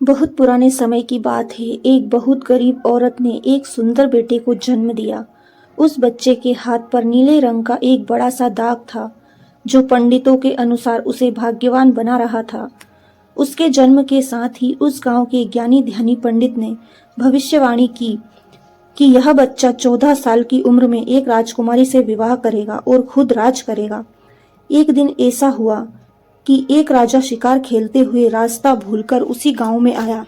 बहुत पुराने समय की बात है। एक बहुत गरीब औरत ने एक सुंदर बेटे को जन्म दिया। उस बच्चे के हाथ पर नीले रंग का एक बड़ा सा दाग था, जो पंडितों के अनुसार उसे भाग्यवान बना रहा था। उसके जन्म के साथ ही उस गांव के ज्ञानी ध्यानी पंडित ने भविष्यवाणी की कि यह बच्चा 14 साल की उम्र में एक राजकुमारी से विवाह करेगा और खुद राज करेगा। एक दिन ऐसा हुआ कि एक राजा शिकार खेलते हुए रास्ता भूलकर उसी गांव में आया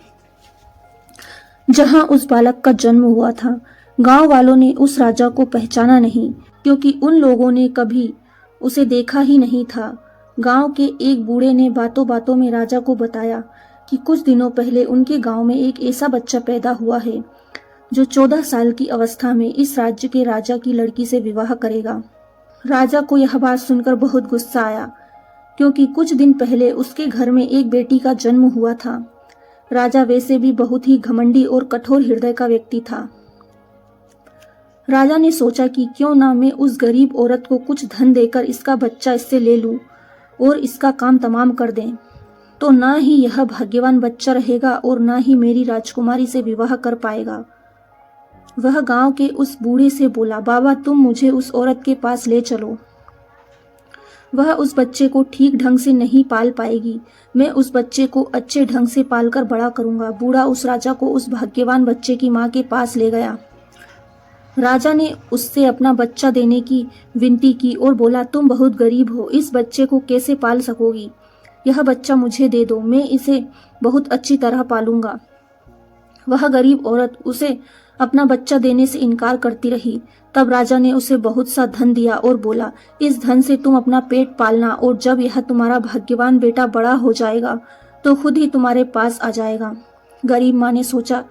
जहां उस बालक का जन्म हुआ था। गांव वालों ने उस राजा को पहचाना नहीं, क्योंकि उन लोगों ने कभी उसे देखा ही नहीं था। गांव के एक बूढ़े ने बातों बातों में राजा को बताया कि कुछ दिनों पहले उनके गांव में एक ऐसा बच्चा पैदा हुआ है जो 14 साल की अवस्था में इस राज्य के राजा की लड़की से विवाह करेगा। राजा को यह बात सुनकर बहुत गुस्सा आया, क्योंकि कुछ दिन पहले उसके घर में एक बेटी का जन्म हुआ था। राजा वैसे भी बहुत ही घमंडी और कठोर हृदय का व्यक्ति था। राजा ने सोचा कि क्यों ना मैं उस गरीब औरत को कुछ धन देकर इसका बच्चा इससे ले लूं और इसका काम तमाम कर दें, तो ना ही यह भाग्यवान बच्चा रहेगा और ना ही मेरी राजकुमारी से विवाह कर पाएगा। वह गांव के उस बूढ़े से बोला, बाबा तुम मुझे उस औरत के पास ले चलो। वह उस बच्चे को ठीक ढंग से नहीं पाल पाएगी। मैं उस बच्चे को अच्छे ढंग से पालकर बड़ा करूंगा। बूढ़ा उस राजा को उस भाग्यवान बच्चे की मां के पास ले गया। राजा ने उससे अपना बच्चा देने की विनती की और बोला, तुम बहुत गरीब हो, इस बच्चे को कैसे पाल सकोगी? यह बच्चा मुझे दे दो, मैं इसे बहुत अच्छी तरह पालूंगा। वह गरीब औरत उसे अपना बच्चा देने से इनकार करती रही। तब राजा ने उसे बहुत सा धन दिया और बोला, इस धन से तुम अपना पेट पालना और जब यह तुम्हारा भाग्यवान बेटा बड़ा हो जाएगा तो खुद ही तुम्हारे पास आ जाएगा। गरीब माँ ने सोचा,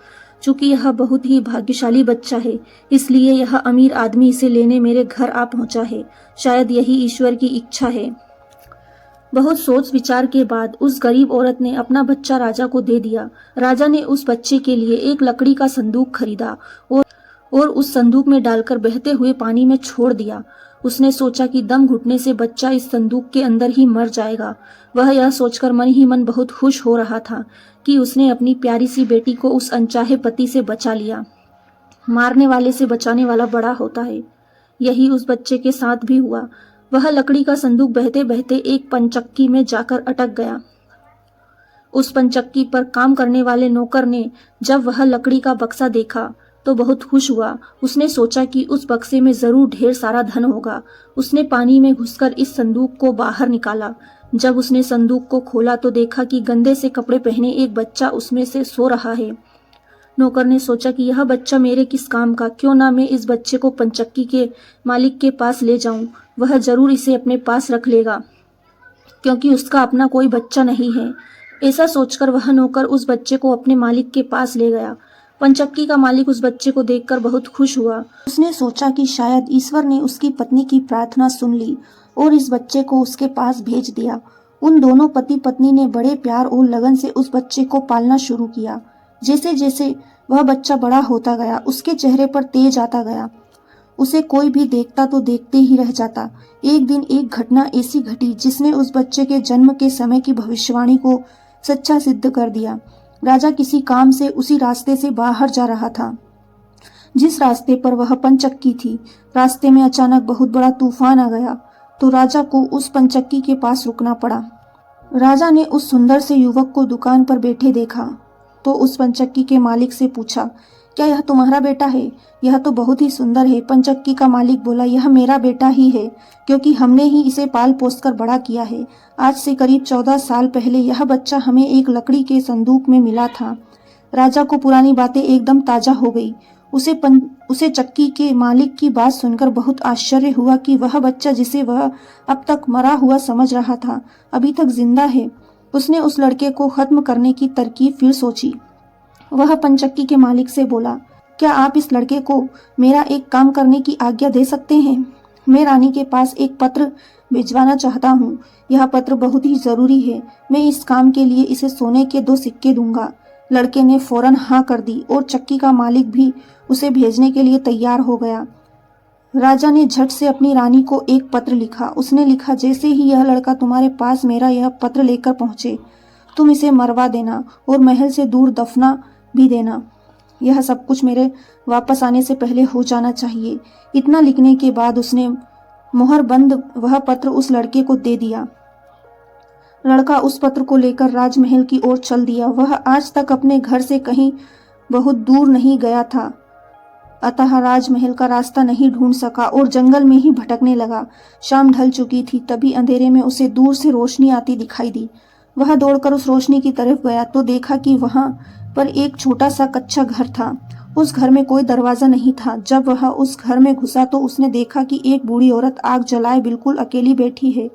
चूंकि यह बहुत ही भाग्यशाली बच्चा है, इसलिए यह अमीर आदमी इसे लेने मेरे घर आ पहुंचा है। शायद यही ईश्वर की इच्छा है। बहुत सोच विचार के बाद उस गरीब औरत ने अपना बच्चा राजा को दे दिया। राजा ने उस बच्चे के लिए एक लकड़ी का संदूक खरीदा और उस संदूक में डालकर बहते हुए पानी में छोड़ दिया। उसने सोचा कि दम घुटने से बच्चा इस संदूक के अंदर ही मर जाएगा। वह यह सोचकर मन ही मन बहुत खुश हो रहा था कि उसने अपनी प्यारी सी बेटी को उस अनचाहे पति से बचा लिया। मारने वाले से बचाने वाला बड़ा होता है। यही उस बच्चे के साथ भी हुआ। वह लकड़ी का संदूक बहते बहते एक पंचक्की में जाकर अटक गया। उस पंचक्की पर काम करने वाले नौकर ने जब वह लकड़ी का बक्सा देखा तो बहुत खुश हुआ। उसने सोचा कि उस बक्से में जरूर ढेर सारा धन होगा। उसने पानी में घुसकर इस संदूक को बाहर निकाला। जब उसने संदूक को खोला तो देखा कि गंदे से कपड़े पहने एक बच्चा उसमें से सो रहा है। नौकर ने सोचा कि यह बच्चा मेरे किस काम का, क्यों ना मैं इस बच्चे को पंचक्की के मालिक के पास ले जाऊं। वह जरूर इसे अपने पास रख लेगा, क्योंकि उसका अपना कोई बच्चा नहीं है। ऐसा सोचकर वह नौकर उस बच्चे को अपने मालिक के पास ले गया। पंचक्की का मालिक उस बच्चे को देखकर बहुत खुश हुआ। उसने सोचा कि शायद ईश्वर ने उसकी पत्नी की प्रार्थना सुन ली और इस बच्चे को उसके पास भेज दिया। उन दोनों पति पत्नी ने बड़े प्यार और लगन से उस बच्चे को पालना शुरू किया। जैसे जैसे वह बच्चा बड़ा होता गया, उसके चेहरे पर तेज आता गया। उसे कोई भी देखता तो देखते ही रह जाता। एक दिन एक घटना ऐसी घटी जिसने उस बच्चे के जन्म के समय की भविष्यवाणी को सच्चा सिद्ध कर दिया। राजा किसी काम से उसी रास्ते से बाहर जा रहा था जिस रास्ते पर वह पंचक्की थी। रास्ते में अचानक बहुत बड़ा तूफान आ गया तो राजा को उस पंचक्की के पास रुकना पड़ा। राजा ने उस सुंदर से युवक को दुकान पर बैठे देखा तो उस पंचक्की के मालिक से पूछा, क्या यह तुम्हारा बेटा है? यह तो बहुत ही सुंदर है। पंचक्की का मालिक बोला, यह मेरा बेटा ही है, क्योंकि हमने ही इसे पाल पोस कर बड़ा किया है। आज से करीब 14 साल पहले यह बच्चा हमें एक लकड़ी के संदूक में मिला था। राजा को पुरानी बातें एकदम ताजा हो गई। उसे चक्की के मालिक की बात सुनकर बहुत आश्चर्य हुआ कि वह बच्चा जिसे वह अब तक मरा हुआ समझ रहा था, अभी तक जिंदा है। उसने उस लड़के को खत्म करने की तरकीब फिर सोची। वह पंचक्की के मालिक से बोला, क्या आप इस लड़के को मेरा एक काम करने की आज्ञा दे सकते हैं? मैं रानी के पास एक पत्र भिजवाना चाहता हूँ। यह पत्र बहुत ही जरूरी है। मैं इस काम के लिए इसे सोने के 2 सिक्के दूंगा। लड़के ने फौरन हाँ कर दी और चक्की का मालिक भी उसे भेजने के लिए तैयार हो गया। राजा ने झट से अपनी रानी को एक पत्र लिखा। उसने लिखा, जैसे ही यह लड़का तुम्हारे पास मेरा यह पत्र लेकर पहुंचे तुम इसे मरवा देना और महल से दूर दफना भी देना। यह सब कुछ मेरे वापस आने से पहले हो जाना चाहिए। इतना लिखने के बाद उसने मोहर बंद वह पत्र उस लड़के को दे दिया। लड़का उस पत्र को लेकर राजमहल की ओर चल दिया। वह आज तक अपने घर से कहीं बहुत दूर नहीं गया था, अतः राजमहल का रास्ता नहीं ढूंढ सका और जंगल में ही भटकने लगा। शाम ढल चुकी थी, तभी अंधेरे में उसे दूर से रोशनी आती दिखाई दी। वह दौड़कर उस रोशनी की तरफ गया तो देखा कि वहां पर एक छोटा सा कच्चा घर था। उस घर में कोई दरवाजा नहीं था। जब वह उस घर में घुसा तो उसने देखा कि एक बूढ़ी औरत आग जलाए बिल्कुल अकेली बैठी है।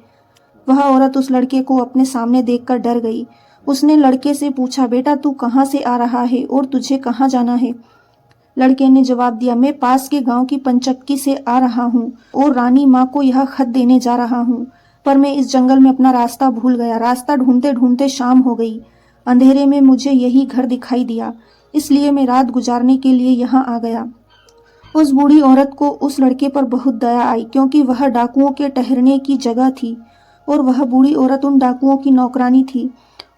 वह औरत उस लड़के को अपने सामने देखकर डर गई। उसने लड़के से पूछा, बेटा तू कहाँ से आ रहा है और तुझे कहाँ जाना है? लड़के ने जवाब दिया, मैं पास के गांव की पंचक्की से आ रहा हूँ और रानी माँ को यह खत देने जा रहा हूँ, पर मैं इस जंगल में अपना रास्ता भूल गया। रास्ता ढूंढते ढूंढते शाम हो गई। अंधेरे में मुझे यही घर दिखाई दिया, इसलिए मैं रात गुजारने के लिए यहाँ आ गया। उस बूढ़ी औरत को उस लड़के पर बहुत दया आई, क्योंकि वह डाकुओं के ठहरने की जगह थी और वह बूढ़ी औरत उन डाकुओं की नौकरानी थी।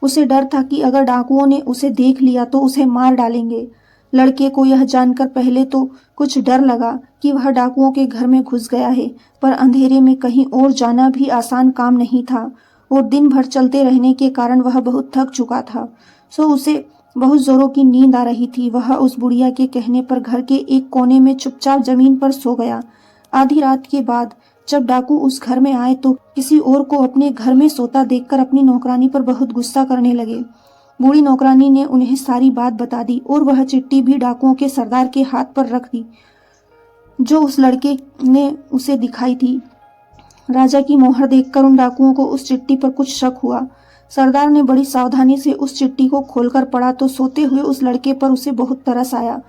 उसे डर था कि अगर डाकुओं ने उसे देख लिया तो उसे मार डालेंगे। लड़के को यह जानकर पहले तो कुछ डर लगा कि वह डाकुओं के घर में घुस गया है, पर अंधेरे में कहीं और जाना भी आसान काम नहीं था और दिन भर चलते रहने के कारण वह बहुत थक चुका था, सो उसे बहुत जोरों की नींद आ रही थी। वह उस बुढ़िया के कहने पर घर के एक कोने में चुपचाप जमीन पर सो गया। आधी रात के बाद जब डाकू उस घर में आए तो किसी और को अपने घर में सोता देखकर अपनी नौकरानी पर बहुत गुस्सा करने लगे। बूढ़ी नौकरानी ने उन्हें सारी बात बता दी और वह चिट्ठी भी डाकुओं के सरदार के हाथ पर रख दी जो उस लड़के ने उसे दिखाई थी। राजा की मोहर देखकर उन डाकुओं को उस चिट्ठी पर कुछ शक हुआ। सरदार ने बड़ी सावधानी से उस चिट्ठी को खोलकर पढ़ा तो सोते हुए उस लड़के पर उसे बहुत तरस आया।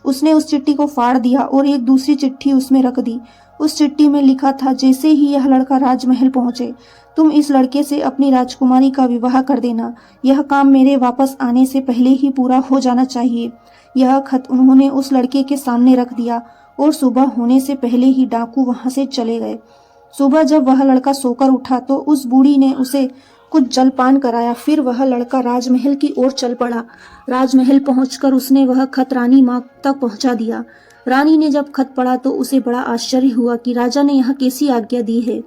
उसने उस चिट्ठी को फाड़ दिया और एक दूसरी चिट्ठी उसमें रख दी। उस चिट्ठी में लिखा था, जैसे ही यह लड़का राजमहल पहुंचे तुम इस लड़के से अपनी राजकुमारी का विवाह कर देना। यह काम मेरे वापस आने से पहले ही पूरा हो जाना चाहिए। यह खत उन्होंने उस लड़के के सामने रख दिया और सुबह होने से पहले ही डाकू वहां से चले गए। सुबह जब वह लड़का सोकर उठा तो उस बूढ़ी ने उसे कुछ जलपान कराया। फिर वह लड़का राजमहल की ओर चल पड़ा। राजमहल पहुंचकर उसने वह खत रानी माँ तक पहुंचा दिया। रानी ने जब खत पढ़ा तो उसे बड़ा आश्चर्य हुआ कि राजा ने यह कैसी आज्ञा दी है।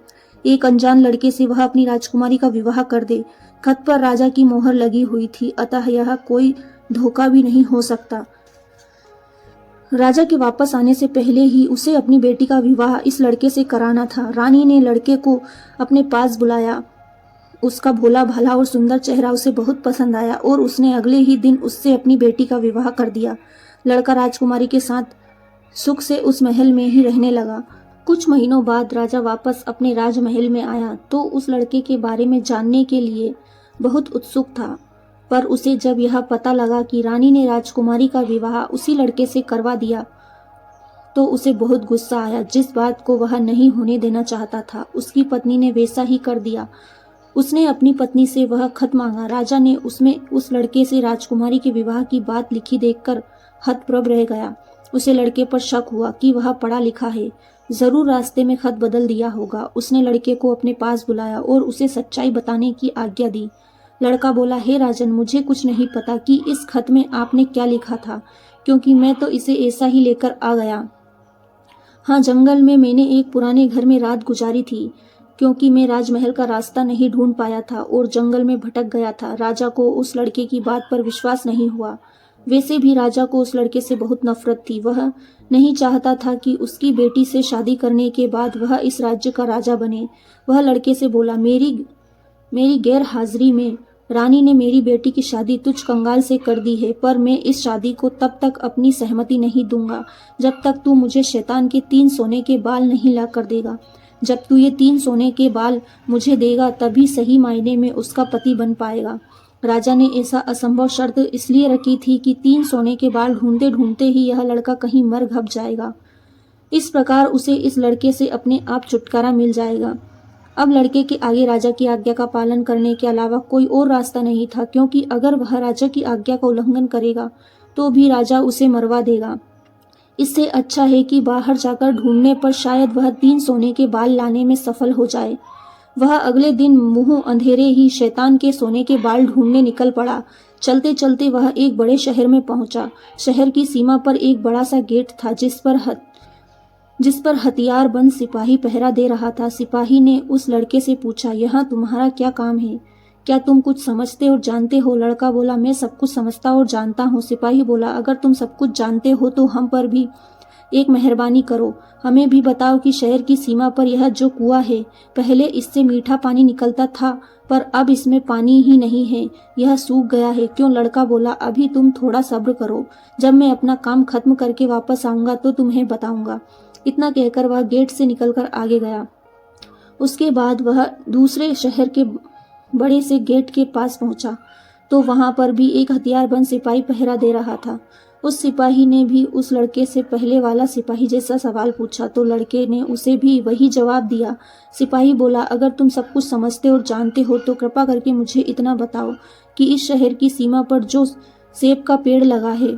एक अनजान लड़के से वह अपनी राजकुमारी का विवाह कर दे। खत पर राजा की मोहर लगी हुई थी, अतः यह कोई धोखा भी नहीं हो सकता। राजा के वापस आने से पहले ही उसे अपनी बेटी का विवाह इस लड़के से कराना था। रानी ने लड़के को अपने पास बुलाया। उसका भोला भाला और सुंदर चेहरा उसे बहुत पसंद आया और उसने अगले ही दिन उससे अपनी बेटी का विवाह कर दिया। लड़का राजकुमारी के साथ सुख से उस महल में ही रहने लगा। कुछ महीनों बाद राजा वापस अपने राजमहल में आया तो उस लड़के के बारे में जानने के लिए बहुत उत्सुक था, पर उसे जब यह पता लगा कि रानी ने राजकुमारी का विवाह उसी लड़के से करवा दिया तो उसे बहुत गुस्सा आया। जिस बात को वह नहीं होने देना चाहता था उसकी पत्नी ने वैसा ही कर दिया। उसने अपनी पत्नी से वह खत मांगा। राजा ने उसमें उस लड़के से राजकुमारी के विवाह की बात लिखी देखकर हतप्रभ रह गया। उसे लड़के पर शक हुआ कि वह पढ़ा लिखा है, जरूर रास्ते में खत बदल दिया होगा। उसने लड़के को अपने पास बुलाया और उसे सच्चाई बताने की आज्ञा दी। लड़का बोला, हे राजन, मुझे कुछ नहीं पता कि इस खत में आपने क्या लिखा था, क्योंकि मैं तो इसे ऐसा ही लेकर आ गया। हाँ, जंगल में मैंने एक पुराने घर में रात गुजारी थी, क्योंकि मैं राजमहल का रास्ता नहीं ढूंढ पाया था और जंगल में भटक गया था। राजा को उस लड़के की बात पर विश्वास नहीं हुआ। वैसे भी राजा को उस लड़के से बहुत नफरत थी। वह नहीं चाहता था कि उसकी बेटी से शादी करने के बाद वह इस राज्य का राजा बने। वह लड़के से बोला, मेरी गैर हाजिरी में रानी ने मेरी बेटी की शादी तुझ कंगाल से कर दी है, पर मैं इस शादी को तब तक अपनी सहमति नहीं दूंगा जब तक तू मुझे शैतान के 3 सोने के बाल नहीं ला कर देगा। जब तू ये 3 सोने के बाल मुझे देगा तभी सही मायने में उसका पति बन पाएगा। राजा ने ऐसा असंभव शर्त इसलिए रखी थी कि 3 सोने के बाल ढूंढते ढूंढते ही यह लड़का कहीं मर घप जाएगा। इस प्रकार उसे इस लड़के से अपने आप छुटकारा मिल जाएगा। अब लड़के के आगे राजा की आज्ञा का पालन करने के अलावा कोई और रास्ता नहीं था, क्योंकि अगर वह राजा की आज्ञा का उल्लंघन करेगा तो भी राजा उसे मरवा देगा। इससे अच्छा है कि बाहर जाकर ढूंढने पर शायद वह 3 सोने के बाल लाने में सफल हो जाए। वह अगले दिन मुंह अंधेरे ही शैतान के सोने के बाल ढूंढने निकल पड़ा। चलते चलते वह एक बड़े शहर में पहुंचा। शहर की सीमा पर एक बड़ा सा गेट था जिस पर हथियारबंद सिपाही पहरा दे रहा था। सिपाही ने उस लड़के से पूछा, यहाँ तुम्हारा क्या काम है? क्या तुम कुछ समझते और जानते हो? लड़का बोला, मैं सब कुछ समझता और जानता हूँ। सिपाही बोला, अगर तुम सब कुछ जानते हो तो हम पर भी एक मेहरबानी करो, हमें भी बताओ कि शहर की सीमा पर यह जो कुआं है, पहले इससे मीठा पानी निकलता था पर अब इसमें पानी ही नहीं है, यह सूख गया है क्यों? लड़का बोला, अभी तुम थोड़ा सब्र करो, जब मैं अपना काम खत्म करके वापस आऊंगा तो तुम्हें बताऊंगा। इतना कहकर वह गेट से निकलकर आगे गया। उसके बाद वह दूसरे शहर के बड़े से गेट के पास पहुंचा तो वहां पर भी एक हथियारबंद सिपाही पहरा दे रहा था। उस सिपाही ने भी उस लड़के से पहले वाला सिपाही जैसा सवाल पूछा तो लड़के ने उसे भी वही जवाब दिया। सिपाही बोला, अगर तुम सब कुछ समझते और जानते हो तो कृपा करके मुझे इतना बताओ कि इस शहर की सीमा पर जो सेब का पेड़ लगा है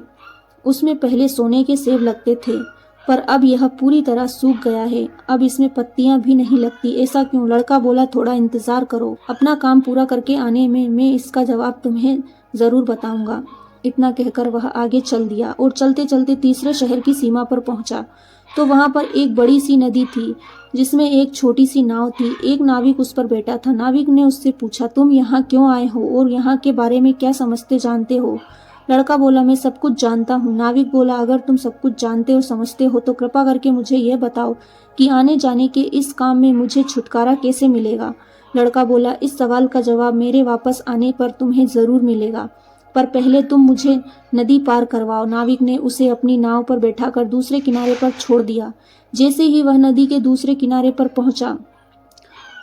उसमें पहले सोने के सेब लगते थे पर अब यह पूरी तरह सूख गया है, अब इसमें पत्तियां भी नहीं लगती, ऐसा क्यों? लड़का बोला, थोड़ा इंतजार करो, अपना काम पूरा करके आने में मैं इसका जवाब तुम्हें जरूर बताऊंगा। इतना कहकर वह आगे चल दिया और चलते चलते तीसरे शहर की सीमा पर पहुंचा तो वहां पर एक बड़ी सी नदी थी जिसमें एक छोटी सी नाव थी। एक नाविक उस पर बैठा था। नाविक ने उससे पूछा, तुम यहाँ क्यों आए हो और यहाँ के बारे में क्या समझते जानते हो? लड़का बोला, मैं सब कुछ जानता हूँ। नाविक बोला, अगर तुम सब कुछ जानते और समझते हो तो कृपा करके मुझे यह बताओ कि आने जाने के इस काम में मुझे छुटकारा कैसे मिलेगा? लड़का बोला, इस सवाल का जवाब मेरे वापस आने पर तुम्हें जरूर मिलेगा, पर पहले तुम मुझे नदी पार करवाओ। नाविक ने उसे अपनी नाव पर बैठाकर दूसरे किनारे पर छोड़ दिया। जैसे ही वह नदी के दूसरे किनारे पर पहुंचा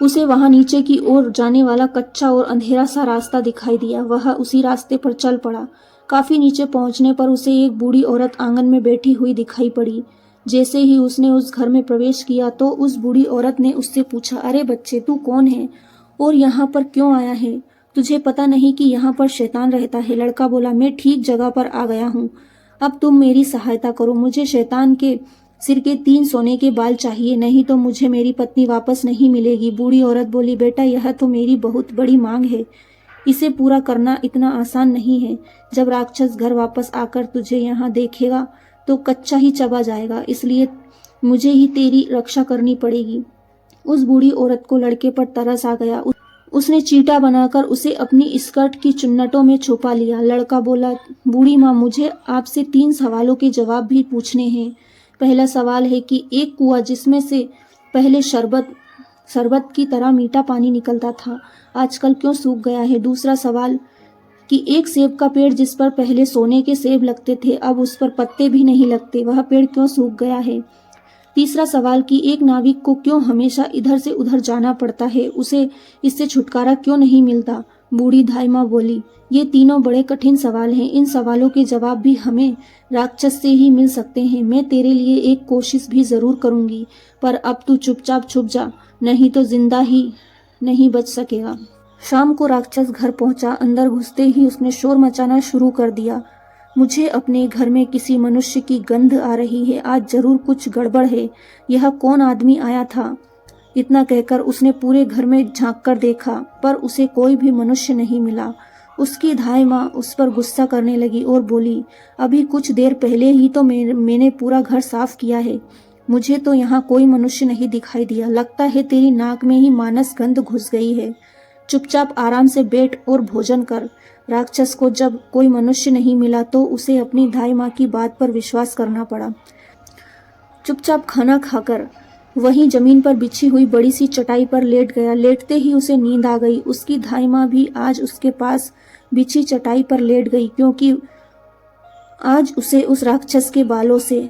उसे वहां नीचे की ओर जाने वाला कच्चा और अंधेरा सा रास्ता दिखाई दिया। वह उसी रास्ते पर चल पड़ा। काफी नीचे पहुंचने पर उसे एक बूढ़ी औरत आंगन में बैठी हुई दिखाई पड़ी। जैसे ही उसने उस घर में प्रवेश किया तो उस बूढ़ी औरत ने उससे पूछा, अरे बच्चे, तू कौन है और यहाँ पर क्यों आया है? तुझे पता नहीं कि यहाँ पर शैतान रहता है? लड़का बोला, मैं ठीक जगह पर आ गया हूँ, अब तुम मेरी सहायता करो, मुझे शैतान के सिर के 3 सोने के बाल चाहिए, नहीं तो मुझे मेरी पत्नी वापस नहीं मिलेगी। बूढ़ी औरत बोली, बेटा, यह तो मेरी बहुत बड़ी मांग है, इसे पूरा करना इतना आसान नहीं है। जब राक्षस घर वापस आकर तुझे यहाँ देखेगा तो कच्चा ही चबा जाएगा, इसलिए मुझे ही तेरी रक्षा करनी पड़ेगी। उस बूढ़ी औरत को लड़के पर तरस आ गया। उसने चींटा बनाकर उसे अपनी स्कर्ट की चुन्नटों में छुपा लिया। लड़का बोला, बूढ़ी माँ, मुझे आपसे 3 सवालों के जवाब भी पूछने हैं। पहला सवाल है कि एक कुआं जिसमें से पहले शरबत की तरह मीठा पानी निकलता था, आजकल क्यों सूख गया है? दूसरा सवाल कि एक सेब का पेड़ जिस पर पहले सोने के सेब लगते थे, अब उस पर पत्ते भी नहीं लगते, वह पेड़ क्यों सूख गया है? तीसरा सवाल कि एक नाविक को क्यों हमेशा इधर से उधर जाना पड़ता है, उसे इससे छुटकारा क्यों नहीं मिलता? बूढ़ी धाई माँ बोली, ये तीनों बड़े कठिन सवाल हैं, इन सवालों के जवाब भी हमें राक्षस से ही मिल सकते हैं। मैं तेरे लिए एक कोशिश भी जरूर करूंगी, पर अब तू चुपचाप छुप जा, नहीं तो जिंदा ही नहीं बच सकेगा। शाम को राक्षस घर पहुंचा। अंदर घुसते ही उसने शोर मचाना शुरू कर दिया। मुझे अपने घर में किसी मनुष्य की गंध आ रही है, आज जरूर कुछ गड़बड़ है, यह कौन आदमी आया था? इतना कहकर उसने पूरे घर में झांक कर देखा पर उसे कोई भी मनुष्य नहीं मिला। उसकी धाई माँ उस पर गुस्सा करने लगी और बोली, अभी कुछ देर पहले ही तो मैंने पूरा घर साफ किया है, मुझे तो यहाँ कोई मनुष्य नहीं दिखाई दिया, लगता है तेरी नाक में ही मानस गंध घुस गई है। चुपचाप आराम से बैठ और भोजन कर। राक्षस को जब कोई मनुष्य नहीं मिला तो उसे अपनी धाई माँ की बात पर विश्वास करना पड़ा। चुपचाप खाना खाकर वहीं जमीन पर बिछी हुई बड़ी सी चटाई पर लेट गया। लेटते ही उसे नींद आ गई। उसकी धाई माँ भी आज उसके पास बिछी चटाई पर लेट गई, क्योंकि आज उसे उस राक्षस के बालों से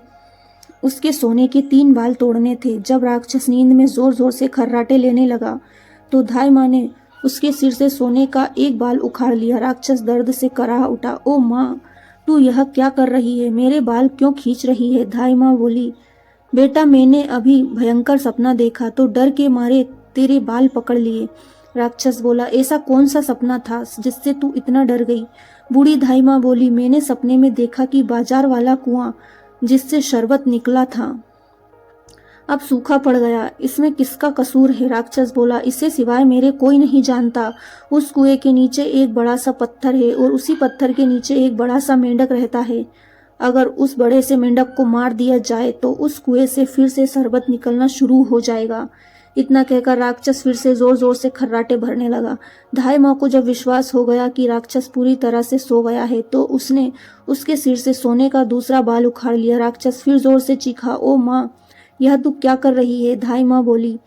उसके सोने के 3 बाल तोड़ने थे। जब राक्षस नींद में जोर जोर से खर्राटे लेने लगा तो धाई माँ ने उसके सिर से सोने का 1 बाल उखाड़ लिया। राक्षस दर्द से कराह उठा। ओ माँ, तू यह क्या कर रही है? मेरे बाल क्यों खींच रही है? धाई माँ बोली, बेटा, मैंने अभी भयंकर सपना देखा तो डर के मारे तेरे बाल पकड़ लिए। राक्षस बोला, ऐसा कौन सा सपना था जिससे तू इतना डर गई? बूढ़ी धाई माँ बोली, मैंने सपने में देखा कि बाजार वाला कुआं जिससे शरबत निकला था अब सूखा पड़ गया। इसमें किसका कसूर है? राक्षस बोला, इसे सिवाय मेरे कोई नहीं जानता। उस कुएं के नीचे एक बड़ा सा पत्थर है और उसी पत्थर के नीचे एक बड़ा सा मेंढक रहता है। अगर उस बड़े से मेंढक को मार दिया जाए तो उस कुएं से फिर से शरबत निकलना शुरू हो जाएगा। इतना कहकर राक्षस फिर से जोर जोर से खर्राटे भरने लगा। धाई माँ को जब विश्वास हो गया कि राक्षस पूरी तरह से सो गया है तो उसने उसके सिर से सोने का दूसरा बाल उखाड़ लिया। राक्षस फिर जोर से चीखा, ओ माँ, यह तू क्या कर रही है? धाई माँ बोली,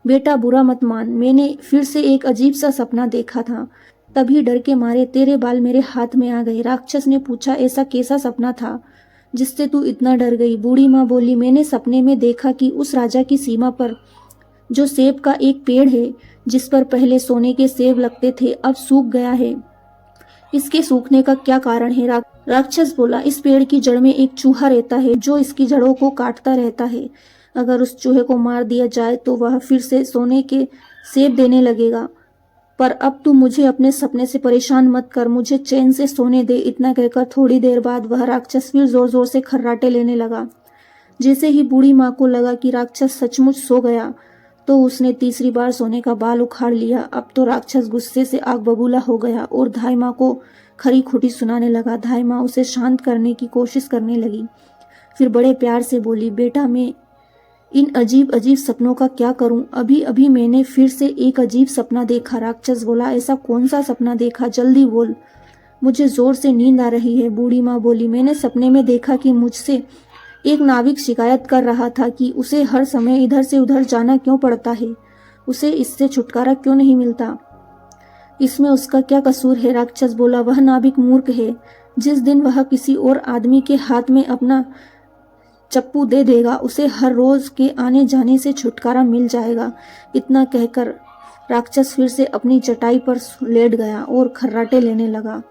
बेटा बुरा मत मान, मैंने फिर से एक अजीब सा सपना देखा था, तभी डर के मारे तेरे बाल मेरे हाथ में आ गए। राक्षस ने पूछा, ऐसा कैसा सपना था जिससे तू इतना डर गई? बूढ़ी माँ बोली, मैंने सपने में देखा कि उस राजा की सीमा पर जो सेब का एक पेड़ है, जिस पर पहले सोने के सेब लगते थे, अब सूख गया है। इसके सूखने का क्या कारण है? राक्षस बोला, इस पेड़ की जड़ में एक चूहा रहता है जो इसकी जड़ों को काटता रहता है। अगर उस चूहे को मार दिया जाए तो वह फिर से सोने के सेब देने लगेगा। पर अब तू मुझे अपने सपने से परेशान मत कर, मुझे चैन से सोने दे। इतना कहकर थोड़ी देर बाद वह राक्षस फिर जोर जोर से खर्राटे लेने लगा। जैसे ही बूढ़ी माँ को लगा कि राक्षस सचमुच सो गया तो उसने तीसरी बार सोने का बाल उखाड़ लिया। अब तो राक्षस गुस्से से आग बबूला हो गया और धाई माँ को खरी खोटी सुनाने लगा। धाई माँ उसे शांत करने की कोशिश करने लगी, फिर बड़े प्यार से बोली, बेटा मैं इन अजीब अजीब सपनों का क्या करूं? अभी अभी मैंने फिर से एक अजीब सपना देखा। राक्षस बोला, ऐसा कौन सा सपना देखा? जल्दी बोल, मुझे जोर से नींद आ रही है। बूढ़ी माँ बोली, मैंने सपने में देखा कि मुझसे एक नाविक शिकायत कर रहा था कि उसे हर समय इधर से उधर जाना क्यों पड़ता है, उसे इससे छुटकारा क्यों नहीं मिलता, इसमें उसका क्या कसूर है? राक्षस बोला, वह नाविक मूर्ख है। जिस दिन वह किसी और आदमी के हाथ में अपना चप्पू दे देगा उसे हर रोज के आने जाने से छुटकारा मिल जाएगा। इतना कहकर राक्षस फिर से अपनी चटाई पर लेट गया और खर्राटे लेने लगा।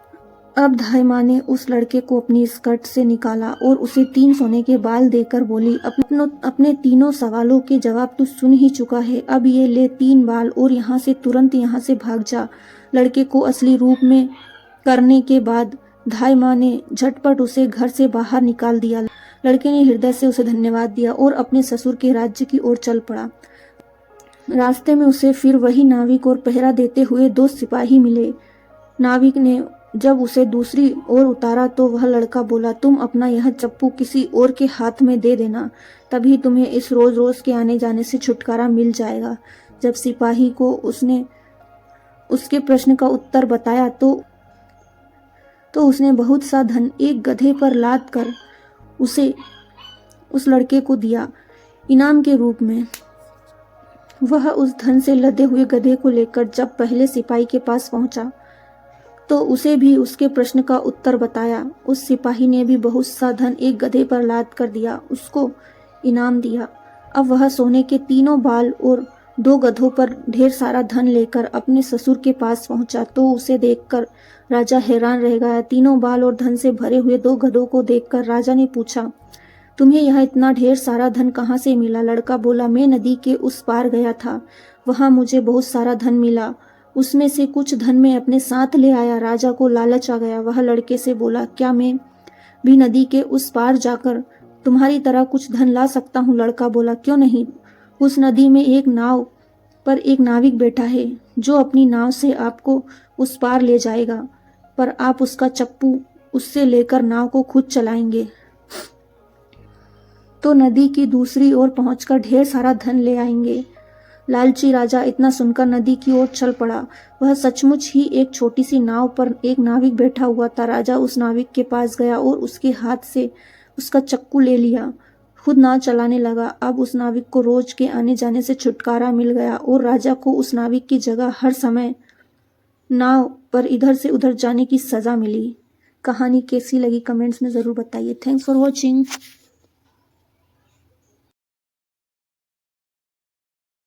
अब धाई माँ ने उस लड़के को अपनी स्कर्ट से निकाला और उसे 3 सोने के बाल देकर बोली, अपने तीनों सवालों के जवाब तू सुन ही चुका है, अब ये ले 3 बाल और यहाँ से तुरंत यहाँ से भाग जा। लड़के को असली रूप में करने के बाद धाई माँ ने झटपट उसे घर से बाहर निकाल दिया। लड़के ने हृदय से उसे धन्यवाद दिया और अपने ससुर के राज्य की ओर चल पड़ा। रास्ते में उसे फिर वही नाविक और पहरा देते हुए 2 सिपाही मिले। नाविक ने जब उसे दूसरी ओर उतारा तो वह लड़का बोला, तुम अपना यह चप्पू किसी और के हाथ में दे देना, तभी तुम्हें इस रोज रोज के आने जाने से छुटकारा मिल जाएगा। जब सिपाही को उसने उसके प्रश्न का उत्तर बताया तो उसने बहुत सा धन एक गधे पर लाद कर उसे उस लड़के को दिया इनाम के रूप में। वह उस धन से लदे हुए गधे को लेकर जब पहले सिपाही के पास पहुंचा तो उसे भी उसके प्रश्न का उत्तर बताया। उस सिपाही ने भी बहुत सा धन एक गधे पर लाद कर दिया, उसको इनाम दिया। अब वह सोने के 3 बाल और 2 गधों पर ढेर सारा धन लेकर अपने ससुर के पास पहुंचा तो उसे देखकर राजा हैरान रह गया। 3 बाल और धन से भरे हुए 2 गधों को देखकर राजा ने पूछा, तुम्हें यह इतना ढेर सारा धन कहाँ से मिला? लड़का बोला, मैं नदी के उस पार गया था, वहां मुझे बहुत सारा धन मिला, उसमें से कुछ धन मैं अपने साथ ले आया। राजा को लालच आ गया। वह लड़के से बोला, क्या मैं भी नदी के उस पार जाकर तुम्हारी तरह कुछ धन ला सकता हूँ? लड़का बोला, क्यों नहीं, उस नदी में एक नाव पर एक नाविक बैठा है जो अपनी नाव से आपको उस पार ले जाएगा, पर आप उसका चप्पू उससे लेकर नाव को खुद चलाएंगे तो नदी की दूसरी ओर पहुंचकर ढेर सारा धन ले आएंगे। लालची राजा इतना सुनकर नदी की ओर चल पड़ा। वह सचमुच ही एक छोटी सी नाव पर एक नाविक बैठा हुआ था। राजा उस नाविक के पास गया और उसके हाथ से उसका चक्कू ले लिया, खुद नाव चलाने लगा। अब उस नाविक को रोज के आने जाने से छुटकारा मिल गया और राजा को उस नाविक की जगह हर समय नाव पर इधर से उधर जाने की सजा मिली। कहानी कैसी लगी कमेंट्स में ज़रूर बताइए। Thanks for watching.